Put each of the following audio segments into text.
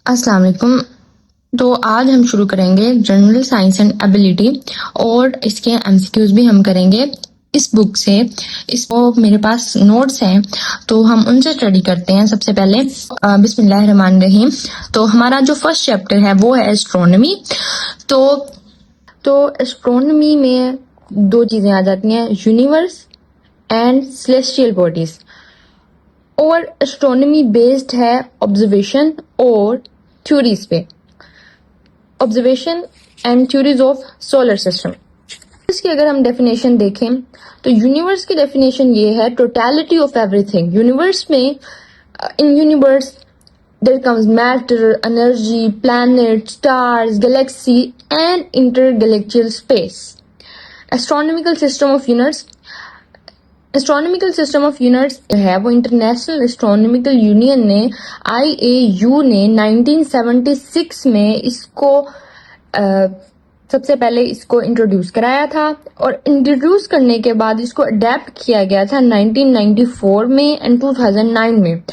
अस्सलाम वालेकुम। तो आज हम शुरू करेंगे जनरल साइंस एंड एबिलिटी और इसके एमसीक्यूज भी हम करेंगे इस बुक से। इसको मेरे पास नोट्स हैं तो हम उनसे स्टडी करते हैं। सबसे पहले बिस्मिल्लाहिर्रहमानिर्रहीम। तो हमारा जो फर्स्ट चैप्टर है वो है एस्ट्रोनॉमी। तो एस्ट्रोनॉमी में दो चीजें आ जाती हैं, यूनिवर्स एंड सेलेस्टियल बॉडीज। और एस्ट्रोनॉमी बेस्ड है ऑब्जर्वेशन और थ्योरीज पे, observation and theories of solar system. इसकी अगर हम डेफिनेशन देखें तो यूनिवर्स की डेफिनेशन ये है, टोटलिटी ऑफ एवरीथिंग। यूनिवर्स में in universe there comes matter, energy, planets, stars, galaxy and intergalactic space. Astronomical system of units astronomical system of units है वो इंटरनेशनल एस्ट्रोनॉमिकल यूनियन ने IAU ने 1976 में इसको सबसे पहले इसको इंट्रोड्यूस कराया था और इंट्रोड्यूस करने के बाद इसको अडेप्ट किया गया था 1994 में एंड 2009 में।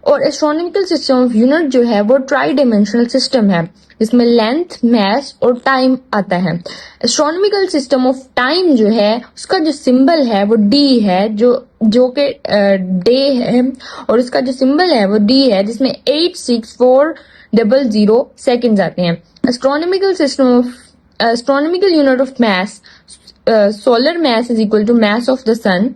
और एस्ट्रोनॉमिकल सिस्टम ऑफ यूनिट जो है वो ट्राई डायमेंशनल सिस्टम है जिसमें लेंथ, मैस और टाइम आता है। एस्ट्रोनॉमिकल सिस्टम ऑफ टाइम जो है उसका जो सिंबल है वो डी है, जो कि डे है, और उसका जो सिंबल है वो डी है जिसमें 86400 सेकेंड्स आते हैं। Astronomical system of astronomical unit of mass, solar mass is equal to mass of the sun.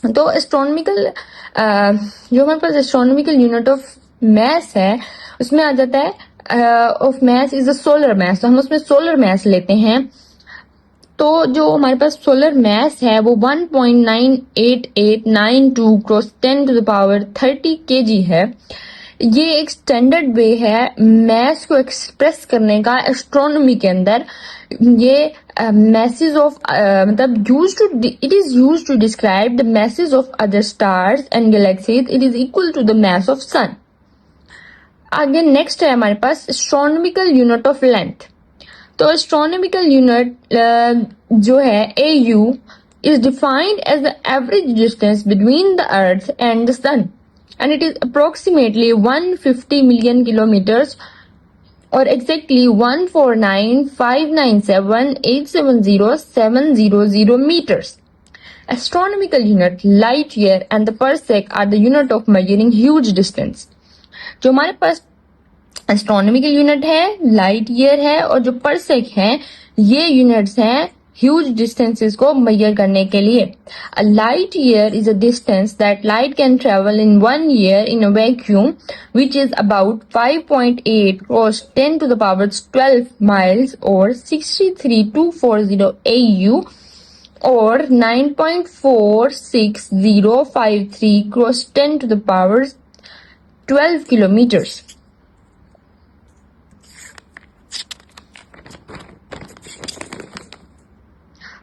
तो एस्ट्रोनॉमिकल जो हमारे पास एस्ट्रोनॉमिकल यूनिट ऑफ मैस है उसमें आ जाता है of mass is a solar mass. तो हम उसमें सोलर मैस लेते हैं। तो जो हमारे पास सोलर मैस है वो 1.98892 cross 10 to the power 30 kg है। ये एक स्टैंडर्ड वे है मैस को एक्सप्रेस करने का एस्ट्रोनॉमी के अंदर। ये masses of मतलब it is used to describe the masses of other stars and galaxies. It is equal to the mass of sun. आगे नेक्स्ट है हमारे पास एस्ट्रोनॉमिकल यूनिट ऑफ लेंथ। तो एस्ट्रोनॉमिकल यूनिट जो है AU is defined as the average distance between the earth and the sun and it is approximately 150 million kilometers or exactly 149,597,870,700 meters. Astronomical unit light year and the parsec are the unit of measuring huge distance. जो हमारे पास astronomical unit है, light year है और जो परसेक है, ये units हैं ह्यूज डिस्टेंसेस को मेजर करने के लिए। A light year is a distance that light can travel in 1 year in a vacuum which is about 5.8 cross 10 to the power 12 miles or 63240 AU or 9.46053 cross 10 to the power 12 kilometers.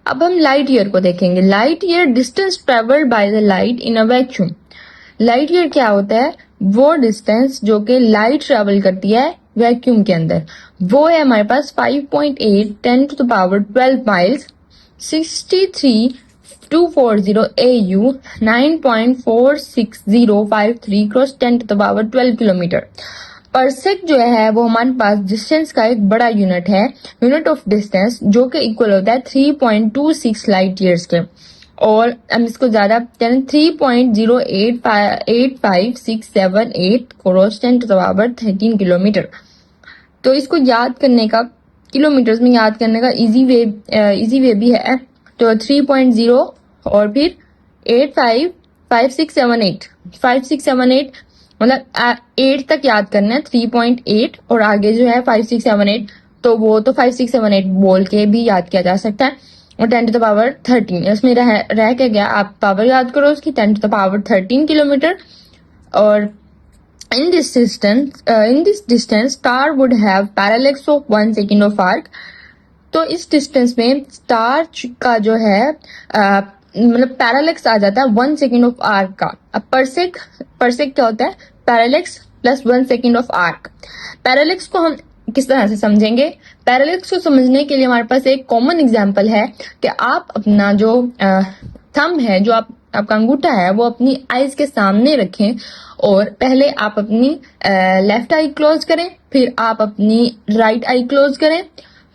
अब हम light year को देखेंगे। Light year distance travelled by the light in a vacuum. Light year क्या होता है? वो distance जो कि लाइट ट्रेवल करती है वैक्यूम के अंदर, वो है हमारे पास 5.8 10 to the power 12 miles, 63240 AU, 9.46053 cross 10 to the power 12 kilometre. Parsec जो है वो हमारे पास डिस्टेंस का एक बड़ा यूनिट है, यूनिट ऑफ डिस्टेंस, जो कि इक्वल होता है 3.26 लाइट ईयर्स के। और हम इसको ज्यादा 3.085678 cross 10 to the power 13 kilometre. तो इसको याद करने का, किलोमीटर्स में याद करने का इजी वे भी है। तो 3.0 और फिर 5678 मतलब 8 तक याद करना है, 3.8 और आगे जो है 5678, तो वो तो 5678 बोल के भी याद किया जा सकता है। और 10 to the power 13 इसमें रह के गया, आप पावर याद करो उसकी, 10 to the power 13 किलोमीटर। और in this distance star would have parallax of 1 second of arc. तो इस डिस्टेंस में स्टार का जो है मतलब पैरालेक्स आ जाता है 1 सेकेंड ऑफ आर्क का। अब परसेक क्या होता है? Parallax plus 1 second of arc. Parallax को हम किस तरह से समझेंगे? पैरालेक्स को समझने के लिए हमारे पास एक कॉमन एग्जांपल है कि आप अपना जो थंब है, जो आपका अंगूठा है, वो अपनी आईज के सामने रखें और पहले आप अपनी लेफ्ट आई क्लोज करें, फिर आप अपनी राइट आई क्लोज करें।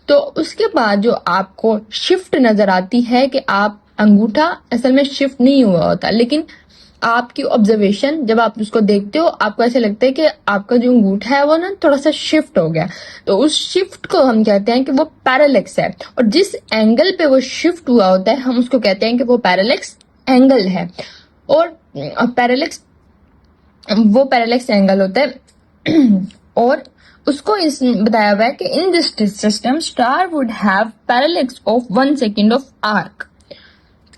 तो उसके बाद जो आपको शिफ्ट नजर आती है कि आप अंगूठा असल में शिफ्ट नहीं हुआ होता, लेकिन आपकी ऑब्जर्वेशन जब आप उसको देखते हो आपको ऐसे लगता है कि आपका जो अंगूठा है वो ना थोड़ा सा शिफ्ट हो गया। तो उस शिफ्ट को हम कहते हैं कि वो पैरालेक्स है, और जिस एंगल पे वो शिफ्ट हुआ होता है हम उसको कहते हैं कि वो पैरालेक्स एंगल है। और पैरालेक्स वो पैरालेक्स एंगल होता है और उसको इस बताया हुआ है कि in this system star would have parallax of 1 second of arc.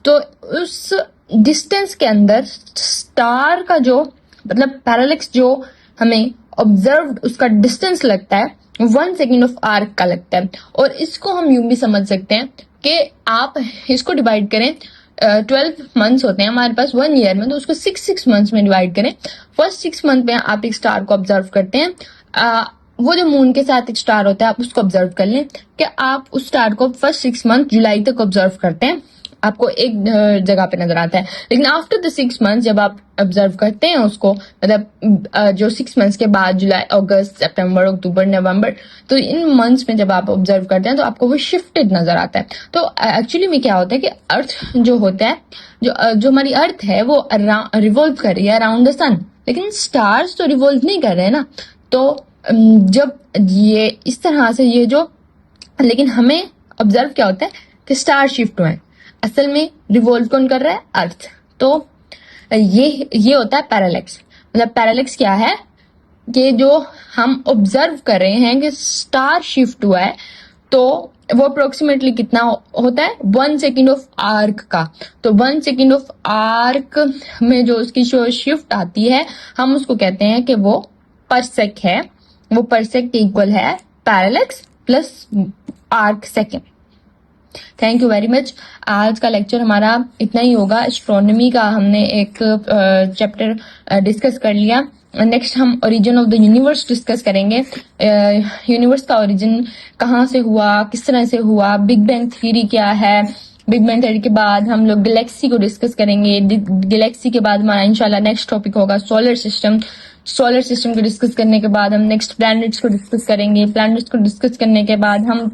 तो उस डिस्टेंस के अंदर स्टार का जो मतलब पैरालेक्स जो हमें ऑब्जर्व उसका डिस्टेंस लगता है 1 सेकेंड ऑफ आर्क का लगता है। और इसको हम यूं भी समझ सकते हैं कि आप इसको डिवाइड करें, 12 मंथ्स होते हैं हमारे पास 1 ईयर में, तो उसको 6 मंथ्स में डिवाइड करें। फर्स्ट 6 मंथ में आप एक स्टार को ऑब्जर्व करते हैं, वो जो मून के साथ एक स्टार होता है आप उसको ऑब्जर्व कर लें कि आप उस स्टार को फर्स्ट 6 मंथ जुलाई तक ऑब्जर्व करते हैं, आपको एक जगह पे नजर आता है। लेकिन आफ्टर द 6 मंथ जब आप ऑब्जर्व करते हैं उसको, मतलब जो 6 मंथ्स के बाद जुलाई, अगस्त, सितंबर, अक्टूबर, नवंबर, तो इन मंथ्स में जब आप ऑब्जर्व करते हैं तो आपको वो शिफ्टेड नजर आता है। तो एक्चुअली में क्या होता है कि अर्थ जो होता है, जो हमारी अर्थ है वो रिवॉल्व कर रही है अराउंड द सन, लेकिन स्टार्स तो रिवॉल्व नहीं कर रहे हैं ना। तो जब ये इस तरह से ये जो, लेकिन हमें ऑब्जर्व क्या होता है कि स्टार शिफ्ट हुए, असल में रिवॉल्व कौन कर रहा है? अर्थ। तो ये होता है पैरालेक्स। मतलब पैरालेक्स क्या है कि जो हम ऑब्जर्व कर रहे हैं कि स्टार शिफ्ट हुआ है, तो वो अप्रोक्सीमेटली कितना होता है? 1 सेकेंड ऑफ आर्क का। तो 1 सेकेंड ऑफ आर्क में जो उसकी शिफ्ट आती है हम उसको कहते हैं कि वो परसेक है। वो परसेक इक्वल है parallax plus arc second. Thank you very much. आज का लेक्चर हमारा इतना ही होगा। एस्ट्रोनॉमी का हमने एक चैप्टर डिस्कस कर लिया। नेक्स्ट हम origin of the universe discuss करेंगे। यूनिवर्स का ओरिजिन कहाँ से हुआ, किस तरह से हुआ, बिग बैंग थ्योरी क्या है। बिग बैंग थ्योरी के बाद हम लोग गैलेक्सी को डिस्कस करेंगे। गैलेक्सी के बाद हमारा इंशाल्लाह नेक्स्ट टॉपिक होगा सोलर सिस्टम। सोलर सिस्टम को डिस्कस करने के बाद हम नेक्स्ट प्लैनेट्स को डिस्कस करेंगे। प्लैनेट्स को डिस्कस करने के बाद हम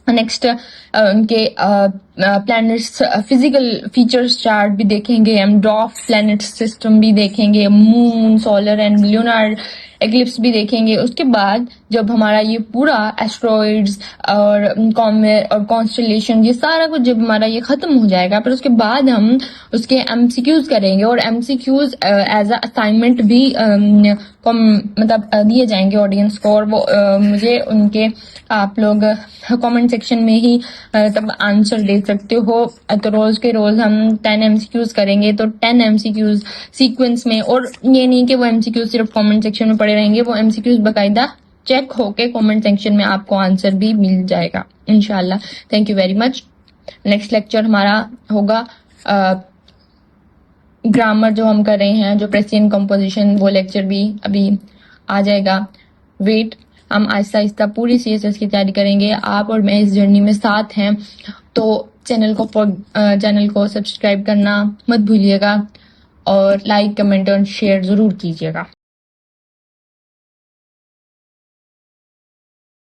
नेक्स्ट उनके प्लैनेट्स फिजिकल फीचर्स चार्ट भी देखेंगे, हम ड्वार्फ प्लैनेट सिस्टम भी देखेंगे, मून, सोलर एंड ल्यूनार एक्लिप्स भी देखेंगे। उसके बाद जब हमारा ये पूरा एस्ट्रॉइड्स और कॉमेट और कॉन्स्टेलेशन ये सारा कुछ जब हमारा ये खत्म हो जाएगा, फिर उसके बाद हम उसके एमसीक्यूज करेंगे। और एमसीक्यूज एज अ असाइनमेंट भी मतलब दिए जाएंगे ऑडियंस को, और वो मुझे उनके आप लोग कमेंट सेक्शन में ही तब आंसर दे सकते हो। तो रोज के रोज हम 10 एमसीक्यूज करेंगे, तो 10 एमसीक्यूज सीक्वेंस में। और ये नहीं कि वो एमसीक्यूज सिर्फ कमेंट सेक्शन में पड़े रहेंगे, वो एमसीक्यूज बकायदा चेक होके कमेंट सेक्शन में आपको आंसर भी मिल जाएगा इंशाल्लाह। Thank you very much. Next lecture हमारा होगा ग्रामर जो हम कर रहे हैं, जो प्रेसिडेंट कंपोजिशन, वो लेक्चर भी अभी आ जाएगा। वेट, हम आहिस्ता आहिस्ता पूरी सीएसएस की तैयारी करेंगे। आप और मैं इस जर्नी में साथ हैं, तो चैनल को सब्सक्राइब करना मत भूलिएगा और लाइक, कमेंट और शेयर जरूर कीजिएगा।